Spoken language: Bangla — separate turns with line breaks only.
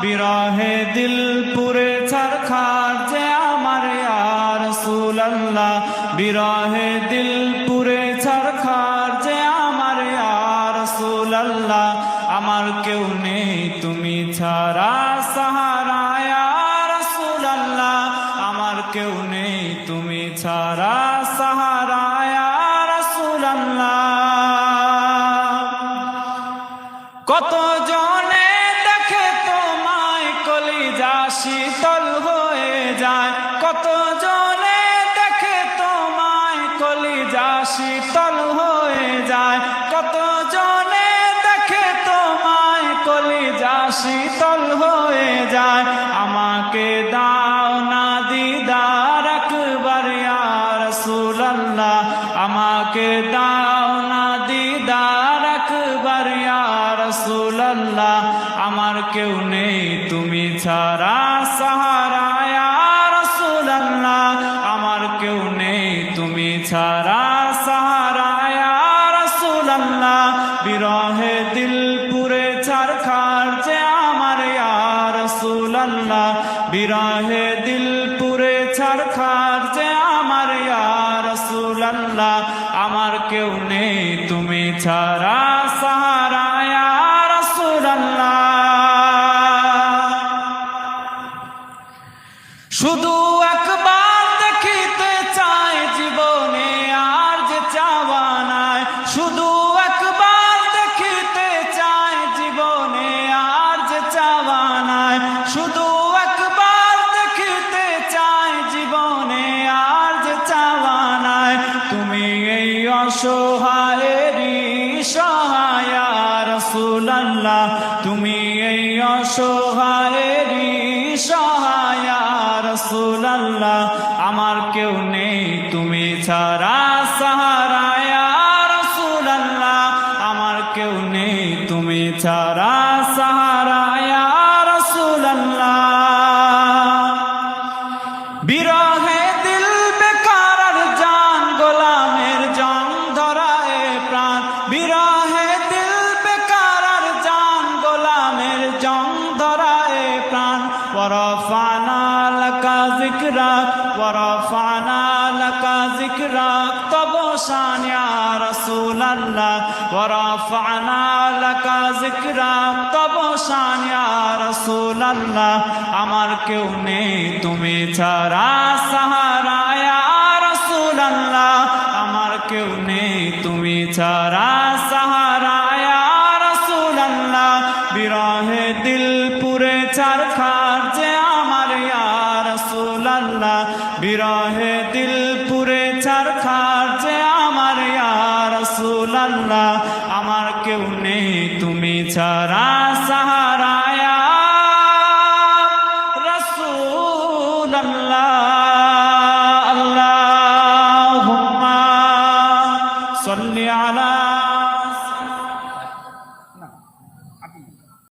বিরহে দিল পুরে ছারখার যে আমার ইয়া রাসূলুল্লাহ, বিরহে দিল পুরে ছারখার যে আমার ইয়া রাসূলুল্লাহ। আমার কেউ নেই তুমি ছাড়া সাহারা ইয়া রাসূলুল্লাহ, আমার কেউ নেই তুমি ছাড়া সাহারা ইয়া রাসূলুল্লাহ। কত জনে দেখে তোমায় কলিজা শীতল হয়ে যায়, কত জনে দেখে তোমায় কলিজা শীতল হয়ে যায়, কত জনে দেখে তোমায় কলিজা শীতল হয়ে যায়। আমাকে দাও না দিদার একবার ইয়া রাসূলুল্লাহ, আমাকে দাও না দিদার একবার ইয়া রাসূলুল্লাহ। আমার কেউ নেই তুমি ছাড়া সাহারা ইয়া রাসূলুল্লাহ, আমার কেউ নেই তুমি ছাড়া সাহারা ইয়া রাসূলুল্লাহ। বিরহে দিল পুরে ছারখার যে আমার ইয়া রাসূলুল্লাহ, বিরহে দিল পুরে ছারখার যে আমার ইয়া রাসূলুল্লাহ। আমার কেউ নেই তুমি ছাড়া সাহারা ইয়া রাসূলুল্লাহ। শুধু একবার দেখিতে চাই জীবনে আর যে চাওয়া নাই, শুধু একবার দেখিতে চাই জীবনে আর যে চাওয়া নাই, শুধু একবার দেখিতে চাই জীবনে আর যে চাওয়া নাই। তুমি এই অসহায়েরই সহায় ইয়া রাসূলুল্লাহ, তুমি এই অসহায়েরই সহায় ইয়া রাসূলুল্লাহ। আমার কেউ নেই তুমি ছাড়া সাহারা ইয়া রাসূলুল্লাহ, আমার কেউ নেই তুমি ছাড়া সাহারা ইয়া রাসূলুল্লাহ। বিরহে দিল বেকার আর জান গোলামের জং ধরায় প্রাণ, বিরহে দিল বেকার আর জান গোলামের জং ধরায় প্রাণ। ওয়ারাফানা লাকা যিকরাক, ওয়ারাফানা লাকা যিকরাক, তব শান ইয়া রাসূলুল্লাহ, ওয়ারাফানা লাকা যিকরাক, তব শান ইয়া রাসূলুল্লাহ। আমার কেউ নেই তুমি ছাড়া সাহারা ইয়া রাসূলুল্লাহ, আমার কেউ নেই তুমি ছাড়া সাহারা ইয়া রাসূলুল্লাহ। বিরহে দিল পুরে ছারখার যে আমার ইয়া রাসূলুল্লাহ, বিরহে দিল পুরে ছারখার যে আমার ইয়া রাসূলুল্লাহ। আমার কেউ নেই তুমি ছাড়া